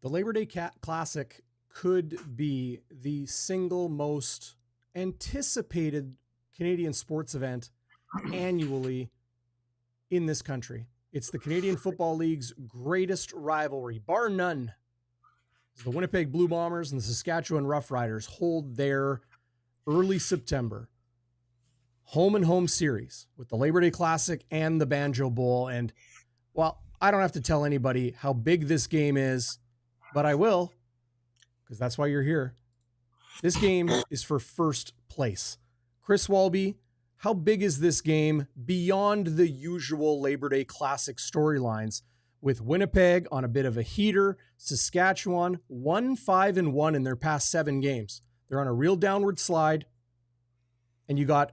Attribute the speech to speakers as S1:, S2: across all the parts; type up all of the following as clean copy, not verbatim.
S1: The Labor Day Classic could be the single most anticipated Canadian sports event annually in this country. It's the Canadian Football League's greatest rivalry, bar none. The Winnipeg Blue Bombers and the Saskatchewan Roughriders hold their early September home and home series with the Labor Day Classic and the Banjo Bowl. And well, I don't have to tell anybody how big this game is, but I will, because that's why you're here. This game is for first place. Chris Walby, how big is this game beyond the usual Labor Day Classic storylines, with Winnipeg on a bit of a heater, Saskatchewan 1-5-1 in their past 7 games. They're on a real downward slide, and you got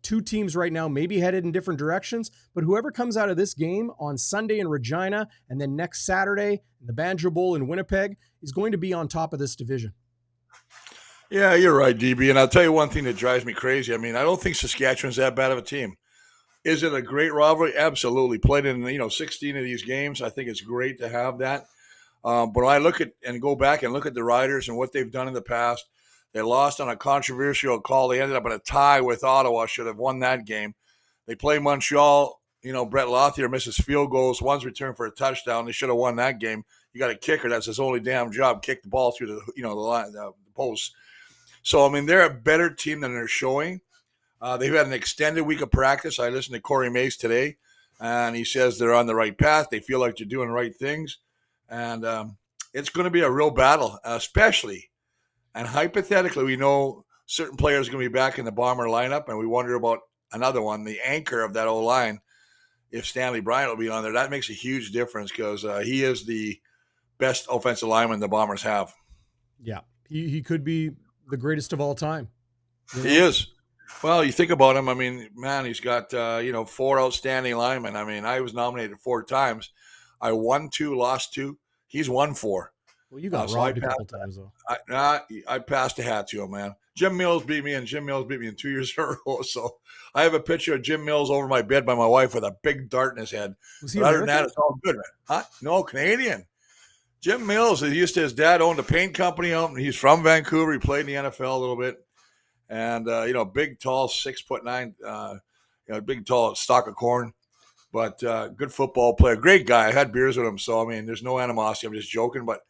S1: two teams right now maybe headed in different directions, but whoever comes out of this game on Sunday in Regina and then next Saturday in the Banjo Bowl in Winnipeg is going to be on top of this division.
S2: Yeah, you're right, DB. And I'll tell you one thing that drives me crazy. I mean, I don't think Saskatchewan's that bad of a team. Is it a great rivalry? Absolutely. Played in 16 of these games. I think it's great to have that. But when I look at and go back and look at the Riders and what they've done in the past, they lost on a controversial call. They ended up in a tie with Ottawa. Should have won that game. They play Montreal. Brett Lothier misses field goals. One's returned for a touchdown. They should have won that game. You got a kicker. That's his only damn job. Kick the ball through the line, the post. So I mean, they're a better team than they're showing. They've had an extended week of practice. I listened to Corey Mace today, and he says they're on the right path. They feel like they're doing the right things. And it's going to be a real battle, especially, and hypothetically, we know certain players are going to be back in the Bomber lineup, and we wonder about another one, the anchor of that O-line, if Stanley Bryant will be on there. That makes a huge difference because he is the best offensive lineman the Bombers have.
S1: Yeah, he could be the greatest of all time.
S2: He is. Well, you think about him. I mean, man, he's got 4 outstanding linemen. I mean, I was nominated 4 times. I won 2, lost 2. He's won 4.
S1: Well, you got robbed a couple times though.
S2: I passed the hat to him, man. Jim Mills beat me, and Jim Mills beat me in 2 years in a row. So I have a picture of Jim Mills over my bed by my wife with a big dart in his head.
S1: Was he
S2: but other than
S1: American?
S2: that, it's all good, man. Huh? No, Canadian. Jim Mills, his dad owned a paint company out, and he's from Vancouver. He played in the NFL a little bit. And, big, tall, 6'9", big, tall stalk of corn, but good football player. Great guy. I had beers with him. So, I mean, there's no animosity. I'm just joking. But,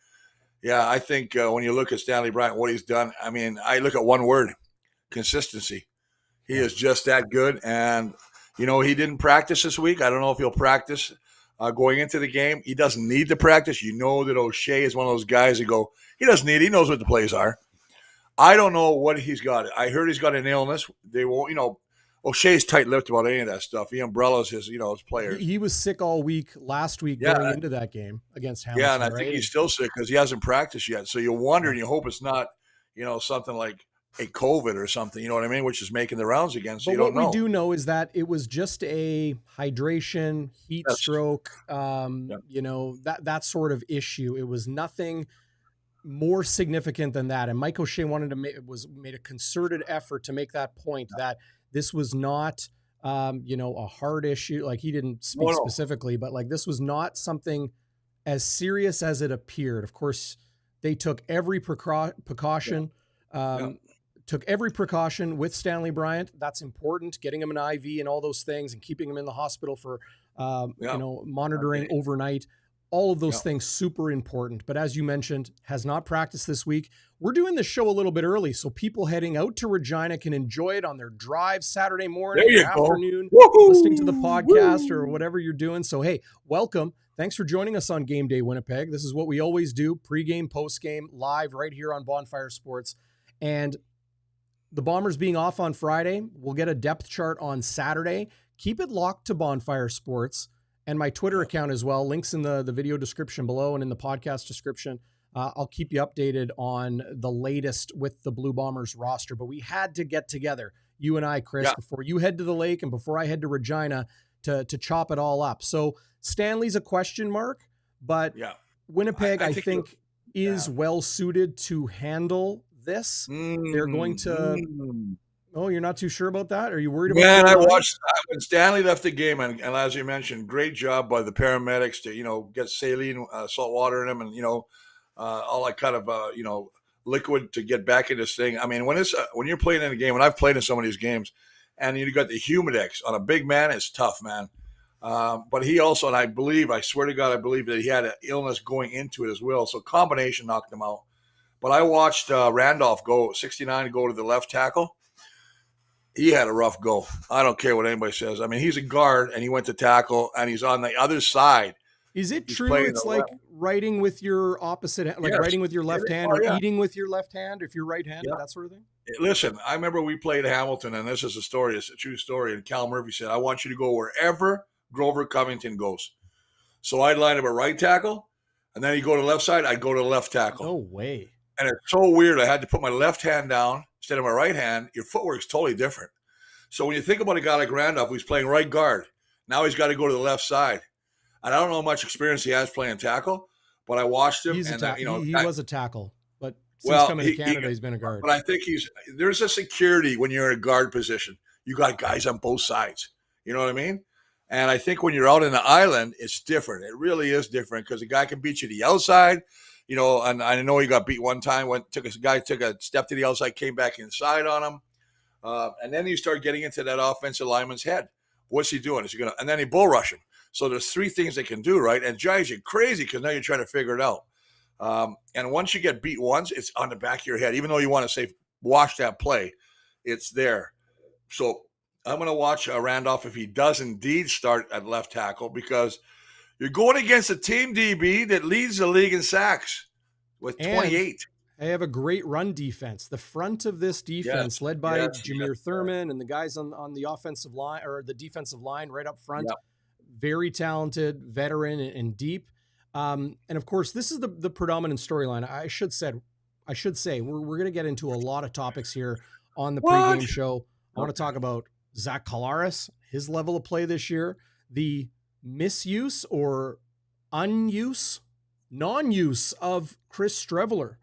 S2: yeah, I think when you look at Stanley Bryant, what he's done, I mean, I look at one word, consistency. He is just that good. And, he didn't practice this week. I don't know if he'll practice going into the game. He doesn't need to practice. You know that O'Shea is one of those guys that go, he doesn't need it. He knows what the plays are. I don't know what he's got. I heard he's got an illness. They won't, O'Shea's tight-lipped about any of that stuff. He umbrellas his players.
S1: He was sick all week last week going into that game against Hamilton.
S2: Yeah, and I think he's still sick because he hasn't practiced yet. So you wonder and you hope it's not, something like a COVID or something, you know what I mean, which is making the rounds again. So
S1: but
S2: you don't know.
S1: What we do know is that it was just a hydration, heat stroke, that sort of issue. It was nothing more significant than that. And Mike O'Shea wanted to made a concerted effort to make that point that this was not, a hard issue. Like he didn't speak specifically, but like this was not something as serious as it appeared. Of course, they took every precaution, took every precaution with Stanley Bryant. That's important. Getting him an IV and all those things and keeping him in the hospital for, monitoring overnight. All of those things super important. But as you mentioned, has not practiced this week. We're doing the show a little bit early so people heading out to Regina can enjoy it on their drive Saturday morning or afternoon, listening to the podcast or whatever you're doing. So, hey, welcome. Thanks for joining us on Game Day Winnipeg. This is what we always do, pregame, postgame, live right here on Bonfire Sports. And the Bombers being off on Friday, we'll get a depth chart on Saturday. Keep it locked to Bonfire Sports. And my Twitter account as well. Links in the video description below and in the podcast description. I'll keep you updated on the latest with the Blue Bombers roster. But we had to get together, you and I, Chris, before you head to the lake and before I head to Regina to chop it all up. So Stanley's a question mark, but Winnipeg, I think is well suited to handle this. They're going to Oh, you're not too sure about that? Are you worried about
S2: Man, I
S1: the line?
S2: watched when Stanley left the game, and as you mentioned, great job by the paramedics to get saline, salt water in him, and all that kind of liquid to get back in this thing. I mean, when you're playing in a game, and I've played in some of these games, and you got the Humidex on a big man, it's tough, man. But he also, and I swear to God, I believe that he had an illness going into it as well. So combination knocked him out. But I watched Randolph go 69 go to the left tackle. He had a rough go. I don't care what anybody says. I mean, he's a guard, and he went to tackle, and he's on the other side.
S1: Is it true it's like writing with your opposite hand, like writing with your left hand or eating with your left hand if you're right-handed, that sort of thing?
S2: Listen, I remember we played Hamilton, and this is a story. It's a true story. And Cal Murphy said, I want you to go wherever Grover Covington goes. So I'd line up a right tackle, and then he'd go to the left side. I'd go to the left tackle.
S1: No way.
S2: And it's so weird. I had to put my left hand down instead of my right hand. Your footwork's totally different. So when you think about a guy like Randolph, who's playing right guard, now he's got to go to the left side. And I don't know how much experience he has playing tackle, but I watched him.
S1: He was a tackle, but since coming to Canada, he's been a guard.
S2: But I think there's a security when you're in a guard position. You got guys on both sides. You know what I mean? And I think when you're out in the island, it's different. It really is different because a guy can beat you to the outside. And I know he got beat one time when took a step to the outside, came back inside on him. And then you start getting into that offensive lineman's head. What's he doing? Is he and then he bull rush him. So there's three things they can do, right? And drives you crazy because now you're trying to figure it out. And once you get beat once, it's on the back of your head. Even though you want to say, watch that play, it's there. So I'm going to watch Randolph if he does indeed start at left tackle because you're going against a team, DB, that leads the league in sacks with 28.
S1: They have a great run defense. The front of this defense, led by 𝘎𝙤𝙤𝙧𝙯 and the guys on the offensive line or the defensive line right up front, very talented, veteran, and deep. And of course, this is the predominant storyline. I should say we're going to get into a lot of topics here on the pregame show. I want to talk about Zach Collaros, his level of play this year, the misuse or non-use of Chris Streveler.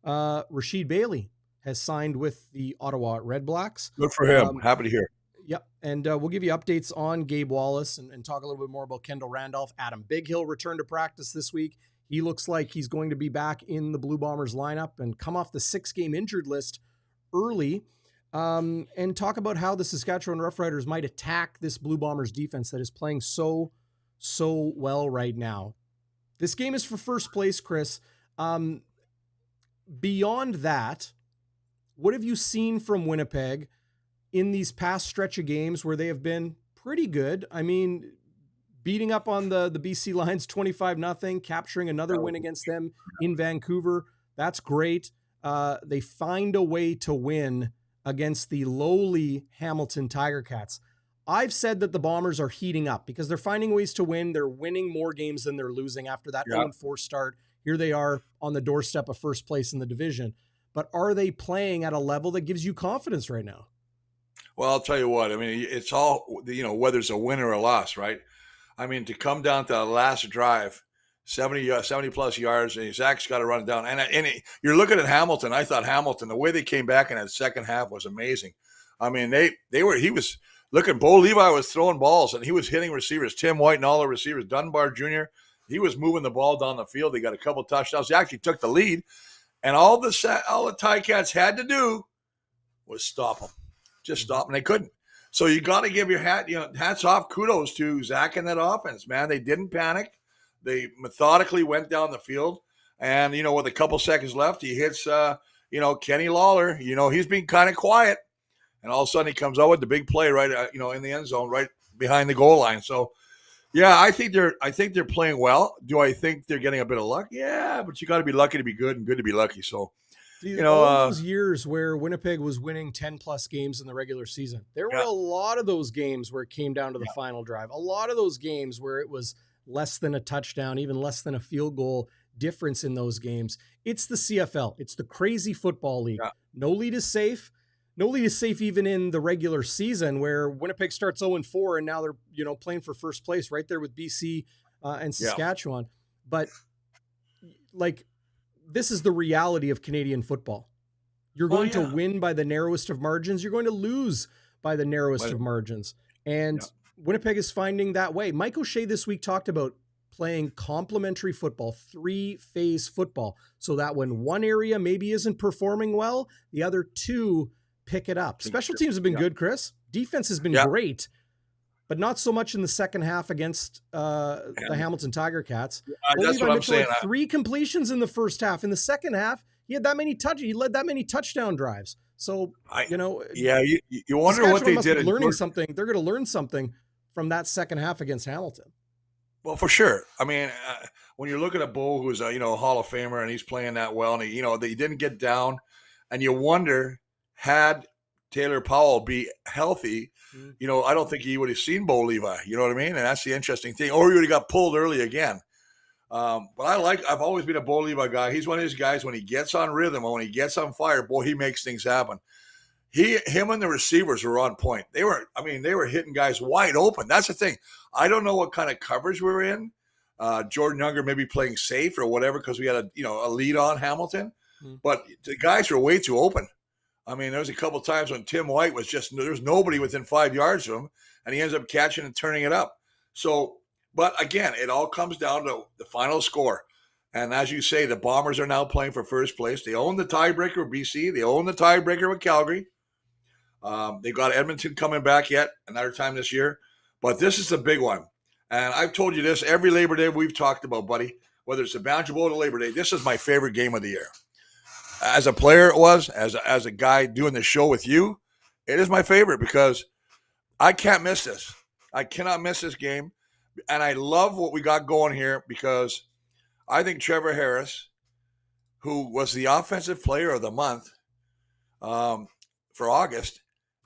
S1: Rasheed Bailey has signed with the Ottawa Red Blacks.
S2: Good for him. Happy to hear.
S1: Yep. And we'll give you updates on Gabe Wallace and talk a little bit more about Kendall Randolph. Adam Bighill returned to practice this week. He looks like he's going to be back in the Blue Bombers lineup and come off the 6-game injured list early. And talk about how the Saskatchewan Roughriders might attack this Blue Bombers defense that is playing so well right now. This game is for first place, Chris. Beyond that, what have you seen from Winnipeg in these past stretch of games where they have been pretty good? I mean, beating up on the BC Lions 25-0, capturing another win against them in Vancouver. That's great. They find a way to win against the lowly Hamilton Tiger Cats. I've said that the Bombers are heating up because they're finding ways to win. They're winning more games than they're losing after that 0-4 start. Here they are on the doorstep of first place in the division. But are they playing at a level that gives you confidence right now?
S2: Well, I'll tell you what. I mean, it's all, whether it's a win or a loss, right? I mean, to come down to the last drive, 70-plus yards, and Zach's got to run it down. And you're looking at Hamilton. I thought Hamilton, the way they came back in that second half was amazing. I mean, he was looking, Bo Levi was throwing balls, and he was hitting receivers, Tim White and all the receivers, Dunbar Jr., he was moving the ball down the field. They got a couple touchdowns. He actually took the lead, and all the Ticats had to do was stop them. Just stop, and they couldn't. So you got to give your hats off, kudos to Zach and that offense, man. They didn't panic. They methodically went down the field, and with a couple seconds left, he hits Kenny Lawler. He's been kind of quiet, and all of a sudden he comes out with the big play right in the end zone, right behind the goal line. So. Yeah, I think they're playing well. Do I think they're getting a bit of luck? Yeah, but you got to be lucky to be good and good to be lucky. So,
S1: all those years where Winnipeg was winning 10-plus games in the regular season, there were a lot of those games where it came down to the final drive. A lot of those games where it was less than a touchdown, even less than a field goal difference in those games. It's the CFL. It's the crazy football league. Yeah. No lead is safe. No lead is safe even in the regular season where Winnipeg starts 0-4 and now they're, playing for first place right there with BC and Saskatchewan. But this is the reality of Canadian football. You're going to win by the narrowest of margins. You're going to lose by the narrowest of margins. And Winnipeg is finding that way. Mike O'Shea this week talked about playing complementary football, 3-phase football, so that when one area maybe isn't performing well, the other two pick it up. Special teams have been good, Chris. Defense has been great, but not so much in the second half against the Hamilton Tiger Cats.
S2: That's what I'm saying.
S1: 3 completions in the first half. In the second half, he led that many touchdown drives. So, you wonder what they did. Learning something. They're going to learn something from that second half against Hamilton.
S2: Well, for sure. I mean, when you're looking at Bo, who's a Hall of Famer, and he's playing that well, and he didn't get down, and you wonder, had Taylor Powell be healthy, I don't think he would have seen Bo Levi. You know what I mean? And that's the interesting thing. Or he would have got pulled early again. But I've always been a Bo Levi guy. He's one of these guys, when he gets on rhythm or when he gets on fire, boy, he makes things happen. Him and the receivers were on point. They were hitting guys wide open. That's the thing. I don't know what kind of coverage we were in. Jordan Younger maybe playing safe or whatever, because we had a lead on Hamilton, but the guys were way too open. I mean, there was a couple of times when Tim White was there's nobody within 5 yards of him, and he ends up catching and turning it up. So, but again, it all comes down to the final score. And as you say, the Bombers are now playing for first place. They own the tiebreaker with BC. They own the tiebreaker with Calgary. They've got Edmonton coming back yet another time this year, but this is the big one. And I've told you this every Labor Day we've talked about, buddy, whether it's the Bounty Bowl or Labor Day, this is my favorite game of the year. As a player, it was. As a guy doing the show with you, it is my favorite because I can't miss this. I cannot miss this game. And I love what we got going here because I think Trevor Harris, who was the offensive player of the month for August,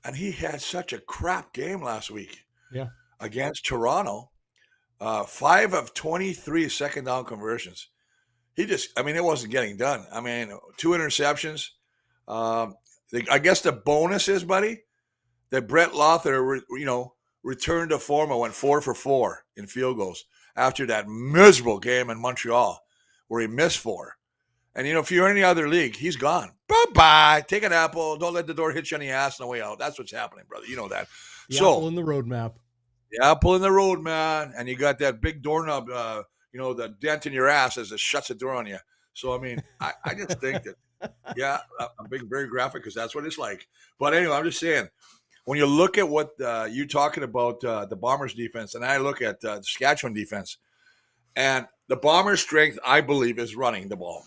S2: and he had such a crap game last week against Toronto. 5 of 23 second down conversions. It wasn't getting done. 2 interceptions. I guess the bonus is, buddy, that Brett Lothar, returned to form and went 4 for 4 in field goals after that miserable game in Montreal where he missed 4. And, if you're in any other league, he's gone. Bye-bye. Take an apple. Don't let the door hit you on the ass on the way out. That's what's happening, brother. You know that.
S1: The apple in the roadmap.
S2: The apple in the road, man. And you got that big doorknob, the dent in your ass as it shuts the door on you. So, I just think that, I'm being very graphic because that's what it's like. But anyway, I'm just saying, when you look at what you're talking about, the Bombers defense, and I look at the Saskatchewan defense, and the Bombers' strength, I believe, is running the ball.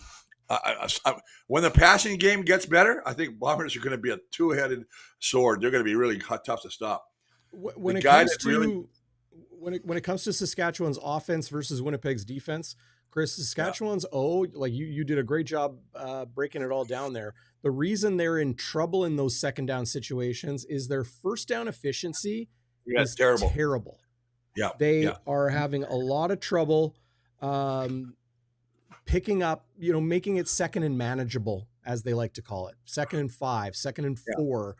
S2: When the passing game gets better, I think Bombers are going to be a two-headed sword. They're going to be really tough to stop.
S1: When it comes to Saskatchewan's offense versus Winnipeg's defense, Chris, Saskatchewan's you did a great job breaking it all down there. The reason they're in trouble in those second down situations is their first down efficiency is terrible.
S2: Yeah,
S1: they are having a lot of trouble picking up, making it second and manageable, as they like to call it, 2nd and 5, 2nd and 4.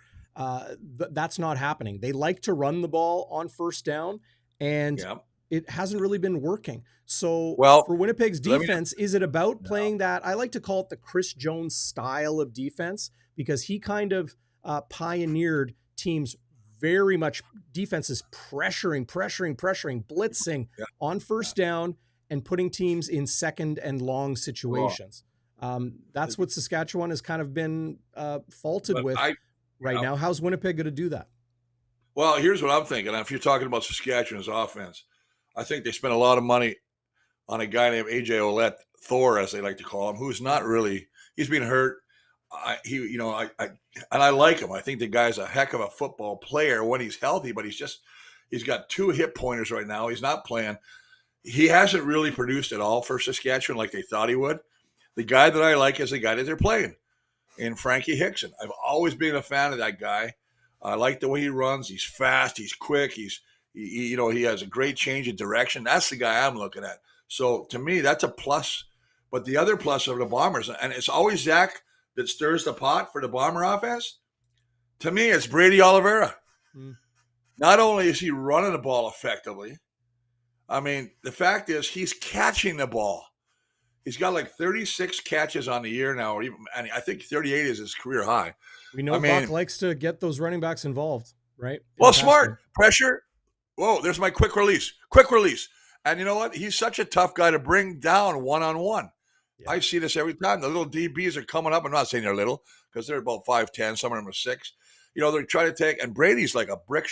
S1: That's not happening. They like to run the ball on first down, and it hasn't really been working. So for Winnipeg's defense, is it about playing that? I like to call it the Chris Jones style of defense, because he kind of pioneered teams very much defenses pressuring, blitzing on first down and putting teams in second and long situations. That's what Saskatchewan has kind of been faulted with right now. How's Winnipeg going to do that?
S2: Well, here's what I'm thinking. If you're talking about Saskatchewan's offense, I think they spent a lot of money on a guy named AJ Ouellette, Thor, as they like to call him, who's not really, he's been hurt. And I like him. I think the guy's a heck of a football player when he's healthy, but he's got 2 hip pointers right now. He's not playing. He hasn't really produced at all for Saskatchewan like they thought he would. The guy that I like is the guy that they're playing, in Frankie Hickson. I've always been a fan of that guy. I like the way he runs. He's fast. He's quick. He has a great change of direction. That's the guy I'm looking at. So to me, that's a plus. But the other plus of the Bombers, and it's always Zach that stirs the pot for the Bomber offense. To me, it's Brady Oliveira. Not only is he running the ball effectively, the fact is he's catching the ball. He's got like 36 catches on the year now, or even, and I think 38 is his career high.
S1: We know Buck likes to get those running backs involved, right?
S2: Well, smart pressure. Whoa, there's my quick release. And you know what? He's such a tough guy to bring down one-on-one. Yeah. I see this every time. The little DBs are coming up. I'm not saying they're little because they're about 5'10". Some of them are 6. You know, they're trying to take, and Brady's like a brick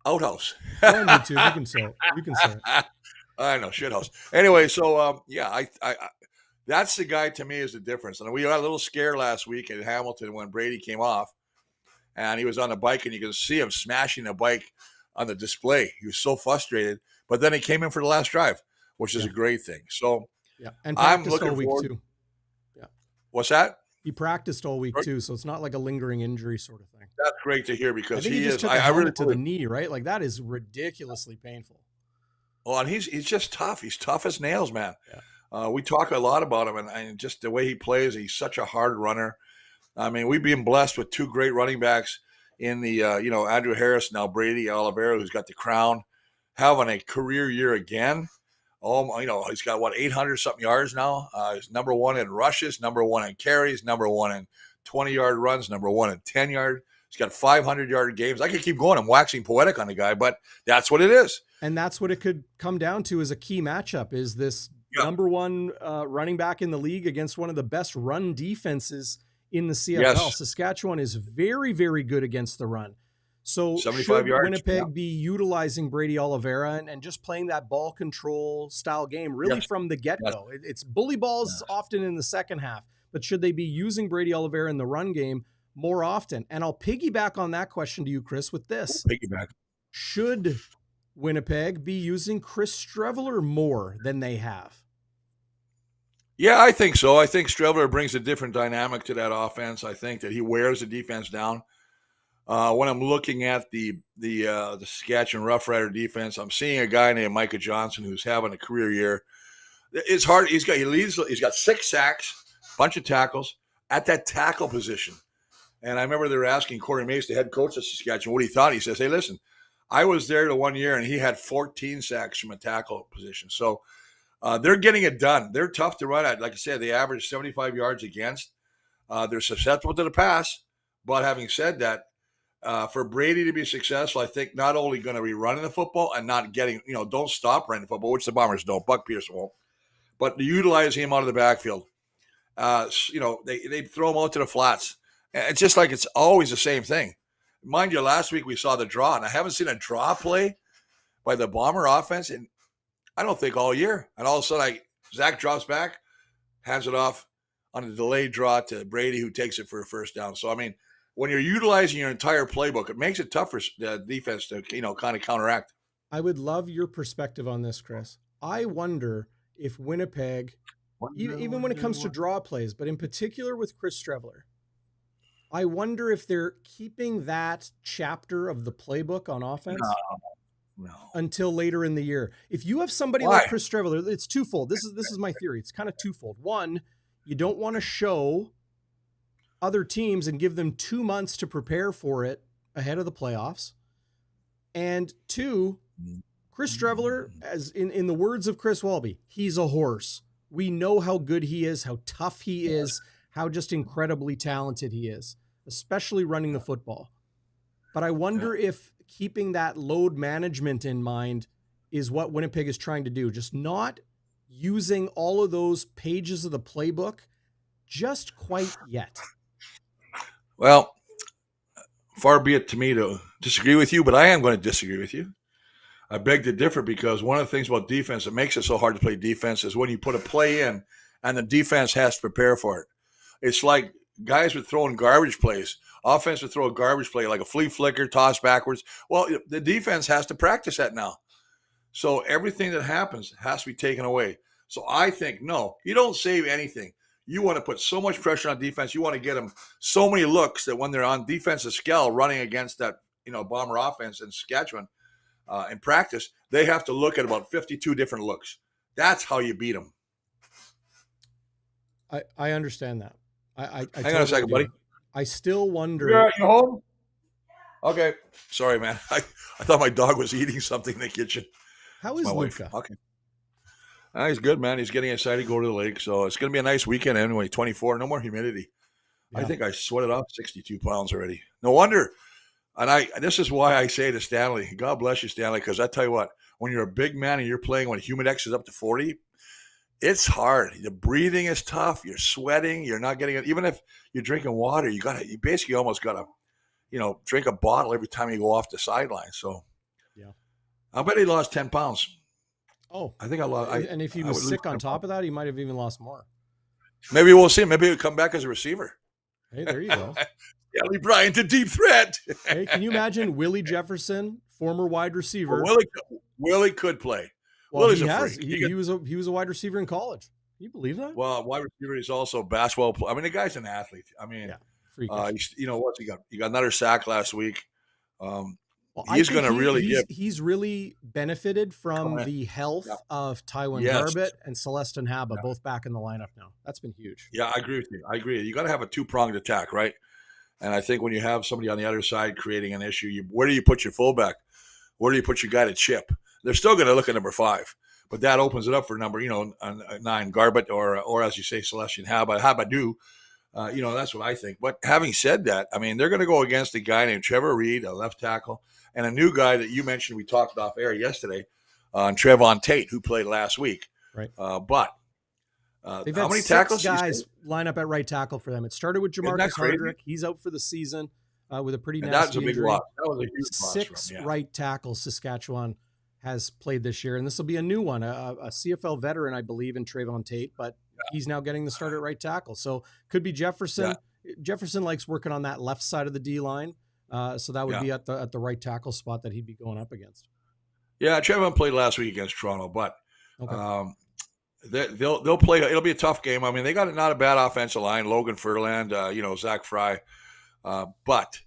S2: outhouse.
S1: No, me too. You can say it.
S2: I know, shithouse. Anyway, so yeah, I that's the guy to me is the difference. And we got a little scare last week in Hamilton when Brady came off, and he was on a bike, and you can see him smashing the bike on the display. He was so frustrated, but then he came in for the last drive, which is a great thing. So
S1: yeah, and practiced all week too.
S2: Yeah, what's that?
S1: He practiced all week too, so it's not like a lingering injury sort of thing.
S2: That's great to hear because
S1: he just took a helmet to the knee, right? Like that is ridiculously painful.
S2: Oh, and he's just tough. He's tough as nails, man. Yeah. We talk a lot about him, and just the way he plays. He's such a hard runner. I mean, we've been blessed with 2 great running backs in the Andrew Harris, now Brady Oliveira, who's got the crown, having a career year again. Oh, he's got 800 something yards now. He's number 1 in rushes, number 1 in carries, number 1 in 20-yard runs, number 1 in 10-yard. He's got 500-yard games. I could keep going. I'm waxing poetic on the guy, but that's what it is.
S1: And that's what it could come down to as a key matchup is this number 1 running back in the league against one of the best run defenses in the CFL. Yes. Saskatchewan is very, very good against the run. So should Winnipeg be utilizing Brady Oliveira and just playing that ball control style game really from the get-go? Yes. It's bully balls often in the second half, but should they be using Brady Oliveira in the run game more often? And I'll piggyback on that question to you, Chris, with this. Should Winnipeg be using Chris Streveler more than they have?
S2: Yeah, I think so. I think Streveler brings a different dynamic to that offense. I think that he wears the defense down. When I'm looking at the Saskatchewan Roughrider defense, I'm seeing a guy named Micah Johnson who's having a career year. It's hard. He's got 6 sacks, bunch of tackles at that tackle position. And I remember they were asking Corey Mace, the head coach of Saskatchewan, what he thought. He says, "Hey, listen, I was there the 1 year, and he had 14 sacks from a tackle position." So they're getting it done. They're tough to run at. Like I said, they average 75 yards against. They're susceptible to the pass. But having said that, for Brady to be successful, I think not only going to be running the football and not getting, don't stop running the football, which the Bombers don't. Buck Pearson won't. But to utilize him out of the backfield. They throw him out to the flats. It's just like it's always the same thing. Mind you, last week we saw the draw, and I haven't seen a draw play by the Bomber offense in, I don't think, all year. And all of a sudden, Zach drops back, hands it off on a delayed draw to Brady, who takes it for a first down. So, I mean, when you're utilizing your entire playbook, it makes it tough for the defense to, kind of counteract.
S1: I would love your perspective on this, Chris. I wonder if Winnipeg, even when it comes to draw plays, but in particular with Chris Streveler, I wonder if they're keeping that chapter of the playbook on offense until later in the year. If you have somebody like Chris Streveler, it's twofold. This is my theory. It's kind of twofold. One, you don't want to show other teams and give them 2 months to prepare for it ahead of the playoffs. And 2, Chris Streveler, as in the words of Chris Walby, he's a horse. We know how good he is, how tough he is, how just incredibly talented he is, especially running the football. But I wonder if keeping that load management in mind is what Winnipeg is trying to do. Just not using all of those pages of the playbook just quite yet.
S2: Well, far be it to me to disagree with you, but I am going to disagree with you. I beg to differ because one of the things about defense that makes it so hard to play defense is when you put a play in and the defense has to prepare for it. It's like guys were throwing garbage plays. Offense would throw a garbage play like a flea flicker, toss backwards. Well, the defense has to practice that now. So everything that happens has to be taken away. So I think, no, you don't save anything. You want to put so much pressure on defense. You want to get them so many looks that when they're on defensive scale running against that, Bomber offense in Saskatchewan in practice, they have to look at about 52 different looks. That's how you beat them.
S1: I understand that.
S2: Hang on a second, buddy.
S1: I still wonder.
S2: You home? Okay. Sorry, man. I thought my dog was eating something in the kitchen.
S1: How is Luca?
S2: Okay. He's good, man. He's getting excited to go to the lake. So it's going to be a nice weekend anyway. 24, no more humidity. Yeah. I think I sweated off 62 pounds already. No wonder. And this is why I say to Stanley, God bless you, Stanley, because I tell you what, when you're a big man and you're playing when Humidex is up to 40, it's hard. The breathing is tough. You're sweating. You're not getting it. Even if you're drinking water, you basically almost got to, drink a bottle every time you go off the sideline. So, yeah, I bet he lost 10 pounns.
S1: Oh,
S2: I think I lost.
S1: And if he was sick on top of that, he might have even lost more.
S2: Maybe we'll see. Maybe he'll come back as a receiver.
S1: Hey, there you go.
S2: Kelly Bryant, a deep threat.
S1: Hey, can you imagine Willie Jefferson, former wide receiver?
S2: Well, Willie could play.
S1: Well, Willie's he was a wide receiver in college. Can you believe that?
S2: Well, wide receiver is also basketball player. I mean, the guy's an athlete. I mean, what's he got? He got another sack last week. He's going to really
S1: he's really benefited from the health of Tywin Garbett and Celestin Haba, both back in the lineup now. That's been huge.
S2: Yeah, I agree with you. I agree. You got to have a two-pronged attack, right? And I think when you have somebody on the other side creating an issue, where do you put your fullback? Where do you put your guy to chip? They're still going to look at number 5, but that opens it up for number 9 Garbett or as you say, Celestin Habadu. That's what I think. But having said that, I mean, they're going to go against a guy named Trevor Reed, a left tackle, and a new guy that you mentioned we talked off air yesterday, Trevon Tate, who played last week.
S1: Right.
S2: They've
S1: had
S2: how many
S1: 6
S2: tackles
S1: guys line up at right tackle for them. It started with Jamarcus Hardrick. He's out for the season with a pretty nasty injury.
S2: Loss. That was a huge
S1: 6 right tackles Saskatchewan has played this year, and this will be a new one, a CFL veteran, I believe, in Trevon Tate, but he's now getting the start at right tackle. So could be Jefferson. Yeah. Jefferson likes working on that left side of the D line, so that would be at the right tackle spot that he'd be going up against. Yeah,
S2: Trevon played last week against Toronto, but they'll play. It'll be a tough game. I mean, they got not a bad offensive line. Logan Furland, Zach Fry, but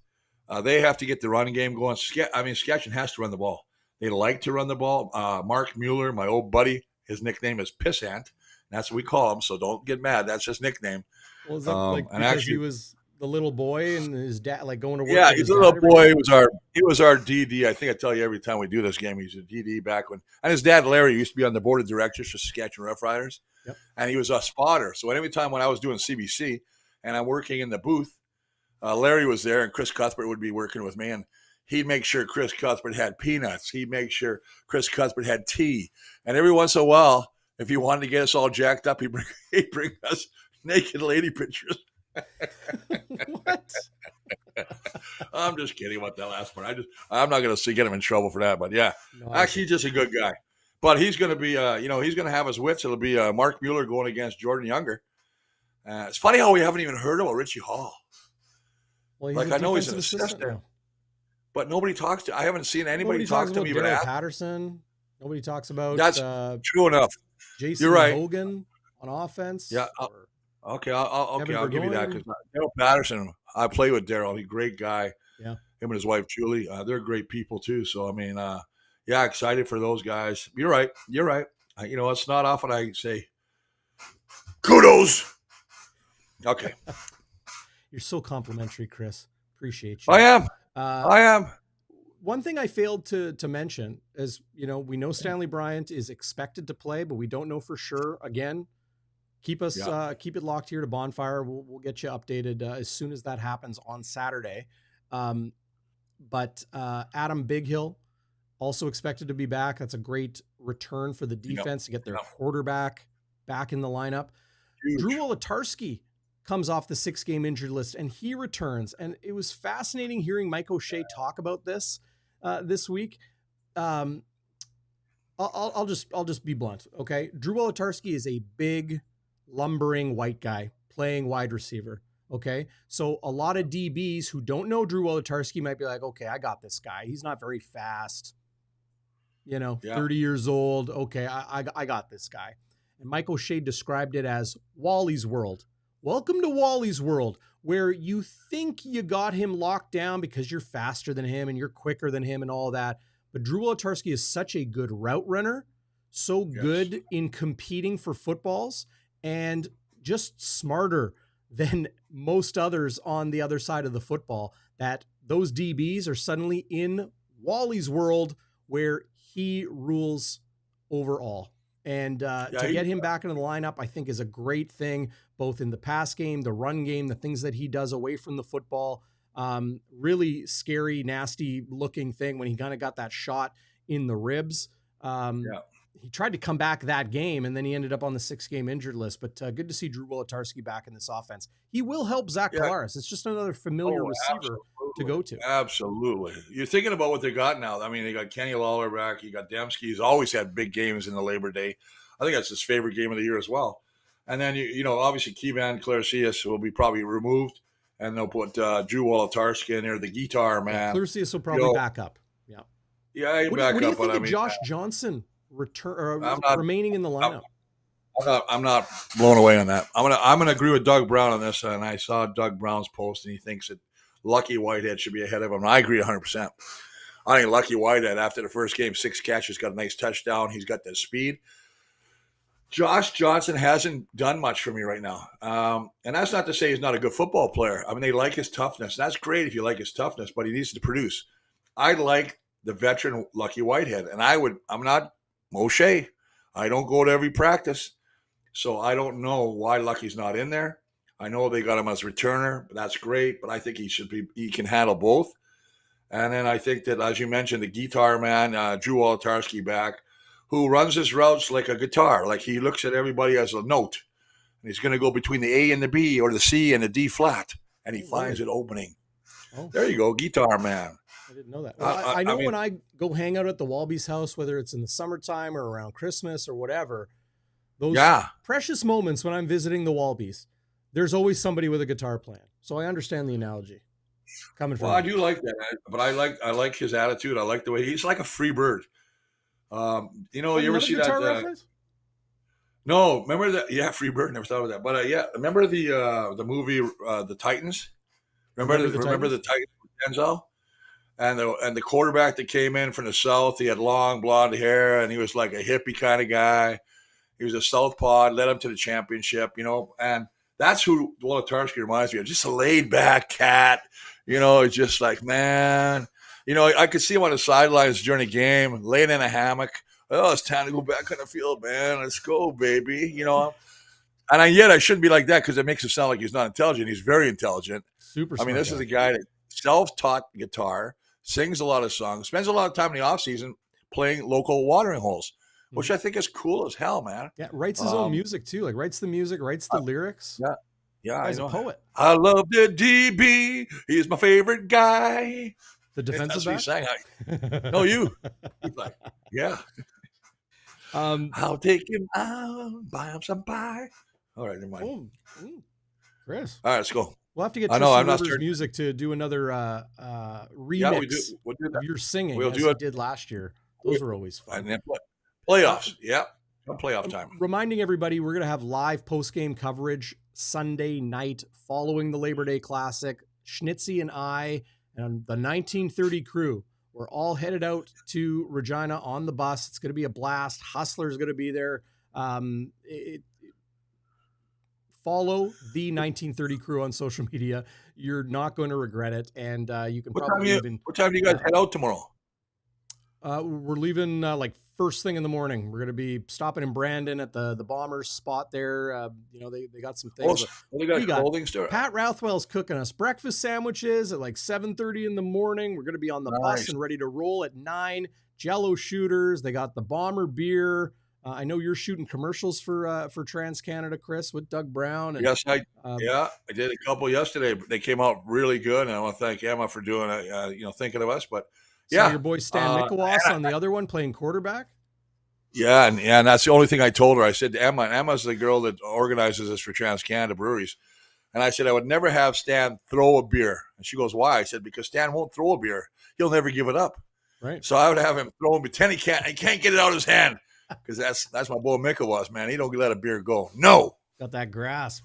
S2: they have to get the running game going. Saskatchewan has to run the ball. They like to run the ball. Mark Mueller, my old buddy, his nickname is Pissant. That's what we call him. So don't get mad. That's his nickname.
S1: Well, is that because he was the little boy and his dad going to work?
S2: Yeah, he's a little boy. He was our DD. I think I tell you every time we do this game, he's a DD back when. And his dad Larry used to be on the board of directors for Saskatchewan Roughriders, and he was a spotter. So every time when I was doing CBC and I'm working in the booth, Larry was there, and Chris Cuthbert would be working with me, and he'd make sure Chris Cuthbert had peanuts. He'd make sure Chris Cuthbert had tea, and every once in a while, if he wanted to get us all jacked up, he'd bring us naked lady pictures.
S1: What?
S2: I'm just kidding about that last part. I'm not going to get him in trouble for that, but yeah, actually, he's just a good guy. But he's going to be, he's going to have his wits. It'll be Mark Mueller going against Jordan Younger. It's funny how we haven't even heard about Richie Hall.
S1: Well,
S2: I know he's an assistant, but nobody talks to. I haven't seen anybody talk to him even.
S1: Patterson. Nobody talks about.
S2: That's true enough.
S1: Jason Hogan on offense.
S2: Yeah. Okay. I'll give you that because Daryl Patterson. I play with Daryl. He's a great guy.
S1: Yeah.
S2: Him and his wife Julie. They're great people too. So I mean, excited for those guys. You're right. It's not often I say kudos. Okay.
S1: You're so complimentary, Chris. Appreciate you.
S2: I am.
S1: One thing I failed to mention is, we know Stanley Bryant is expected to play, but we don't know for sure. Again, keep it locked here to Bonfire. We'll get you updated as soon as that happens on Saturday. But Adam Bighill also expected to be back. That's a great return for the defense to get their quarterback back in the lineup. Huge. Drew Wolitarsky comes off the 6-game injured list and he returns. And it was fascinating hearing Mike O'Shea talk about this week. I'll just be blunt. Okay. Drew Wolitarsky is a big lumbering white guy playing wide receiver. Okay. So a lot of DBs who don't know Drew Wolitarsky might be like, okay, I got this guy. He's not very fast, 30 years old. Okay. I got this guy. And Mike O'Shea described it as Wally's world. Welcome to Wally's world, where you think you got him locked down because you're faster than him and you're quicker than him and all that. But Drew Wolitarsky is such a good route runner, so good in competing for footballs, and just smarter than most others on the other side of the football, that those DBs are suddenly in Wally's world where he rules over all. And to get him back into the lineup, I think is a great thing, both in the pass game, the run game, the things that he does away from the football. Really scary, nasty looking thing when he kind of got that shot in the ribs. He tried to come back that game, and then he ended up on the 6-game injured list. But good to see Wolitarsky back in this offense. He will help Zach Collaros. It's just another familiar receiver to go to.
S2: Absolutely. You're thinking about what they got now. I mean, they got Kenny Lawler back. You got Dembski. He's always had big games in the Labor Day. I think that's his favorite game of the year as well. And then, you know, obviously Kevin Claricius will be probably removed, and they'll put Drew Wolitarsky in there, the guitar man.
S1: Claricius will probably back up. Yeah.
S2: Yeah,
S1: what do you think of Josh Johnson remaining in the lineup?
S2: I'm not blown away on that. I'm gonna agree with Doug Brown on this, and I saw Doug Brown's post, and he thinks that Lucky Whitehead should be ahead of him. And I agree 100%. I think Lucky Whitehead, after the first game, 6 catches, got a nice touchdown. He's got the speed. Josh Johnson hasn't done much for me right now. And that's not to say he's not a good football player. I mean, they like his toughness. That's great if you like his toughness, but he needs to produce. I like the veteran Lucky Whitehead, and I'm not Moshe. I don't go to every practice, so I don't know why Lucky's not in there. I know they got him as returner, but that's great. But I think he can handle both. And then I think that, as you mentioned, the guitar man, Drew Wolitarsky back, who runs his routes like a guitar. Like, he looks at everybody as a note, and he's going to go between the A and the B, or the C and the D flat, and he finds an opening. There you go, guitar man.
S1: I didn't know that. Well, I know when I go hang out at the Walby's house, whether it's in the summertime or around Christmas or whatever, those precious moments when I'm visiting the Walby's, there's always somebody with a guitar playing. So I understand the analogy coming from.
S2: Well, I do like that, but I like his attitude. I like the way he's like a free bird. You know, you ever see that? Reference? No, remember that? Yeah, free bird. Never thought of that. But remember the movie The Titans? Remember the Titans with Denzel? And the quarterback that came in from the South, he had long blonde hair, and he was like a hippie kind of guy. He was a southpaw, led him to the championship, you know. And that's who Wolitarsky reminds me of, just a laid-back cat. You know, it's just like, man. You know, I could see him on the sidelines during a game, laying in a hammock. Oh, it's time to go back on the field, man. Let's go, baby. You know. And yet I shouldn't be like that, because it makes it sound like he's not intelligent. He's very intelligent.
S1: Super smart.
S2: I mean, this is a guy that self-taught guitar, sings a lot of songs, spends a lot of time in the off season playing local watering holes, which I think is cool as hell, man.
S1: Yeah, writes his own music too. Like, writes the music, writes the lyrics.
S2: Yeah,
S1: he's a poet.
S2: I love the DB. He's my favorite guy.
S1: The defensive back.
S2: Sang. No, you. He's like, yeah. I'll take him out, buy him some pie. All right, never mind.
S1: Chris.
S2: All right, let's go.
S1: We'll have to get Tristan Rivers' music to do another remix
S2: we'll do that.
S1: of your singing, as we did last year. Those were always fun.
S2: And then playoffs, playoff time.
S1: Reminding everybody, we're going to have live post-game coverage Sunday night following the Labor Day Classic. Schnitzy and I and the 1930 crew, we're all headed out to Regina on the bus. It's going to be a blast. Hustler's going to be there. Follow the 1930 crew on social media. You're not going to regret it. And you can
S2: what time do you guys head out tomorrow?
S1: We're leaving like first thing in the morning. We're going to be stopping in Brandon at the Bombers spot there. You know, they got some things.
S2: We got clothing store.
S1: Pat Routhwell's cooking us breakfast sandwiches at like 7:30 in the morning. We're going to be on the bus and ready to roll at 9. Jello shooters. They got the Bomber beer. I know you're shooting commercials for TransCanada, Chris, with Doug Brown. And,
S2: yes, I did a couple yesterday. They came out really good, and I want to thank Emma for doing it. Thinking of us. But
S1: your boy Stan Mikowas on the other one playing quarterback.
S2: Yeah, and that's the only thing I told her. I said to Emma, and Emma's the girl that organizes this for TransCanada Breweries, and I said I would never have Stan throw a beer. And she goes, "Why?" I said, "Because Stan won't throw a beer. He'll never give it up."
S1: Right.
S2: So I would have him throw and pretend he can't get it out of his hand. Because that's my boy Mikowas, man. He don't let a beer go. No.
S1: Got that grasp.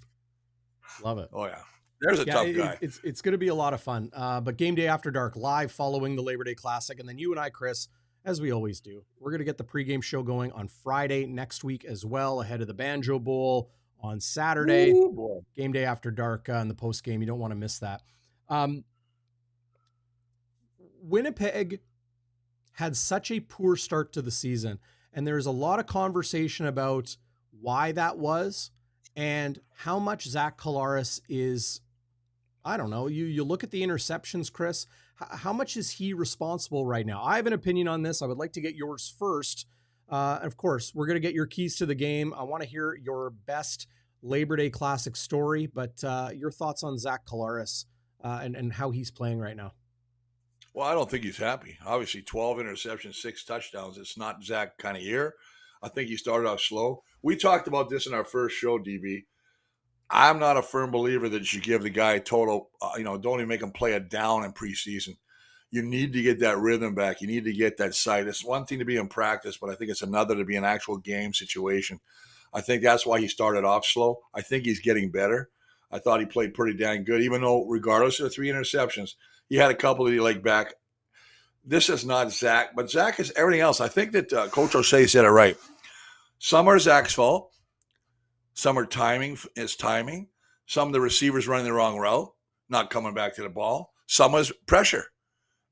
S1: Love it.
S2: Oh, yeah. There's a tough guy.
S1: It's going to be a lot of fun. But Game Day After Dark live following the Labor Day Classic. And then you and I, Chris, as we always do, we're going to get the pregame show going on Friday next week as well, ahead of the Banjo Bowl on Saturday.
S2: Ooh,
S1: Game Day After Dark in the postgame. You don't want to miss that. Winnipeg had such a poor start to the season. And there's a lot of conversation about why that was and how much Zach Collaros is, I don't know, you look at the interceptions, Chris, how much is he responsible right now? I have an opinion on this. I would like to get yours first. Of course, we're going to get your keys to the game. I want to hear your best Labor Day Classic story, but your thoughts on Zach Collaros and how he's playing right now.
S2: Well, I don't think he's happy. Obviously, 12 interceptions, 6 touchdowns. It's not Zach kind of year. I think he started off slow. We talked about this in our first show, DB. I'm not a firm believer that you should give the guy a total, don't even make him play a down in preseason. You need to get that rhythm back. You need to get that sight. It's one thing to be in practice, but I think it's another to be an actual game situation. I think that's why he started off slow. I think he's getting better. I thought he played pretty dang good, even though regardless of the 3 interceptions, he had a couple that he liked back. This is not Zach, but Zach is everything else. I think that Coach O'Shea said it right. Some are Zach's fault. Some are timing. Some of the receivers running the wrong route, not coming back to the ball. Some is pressure.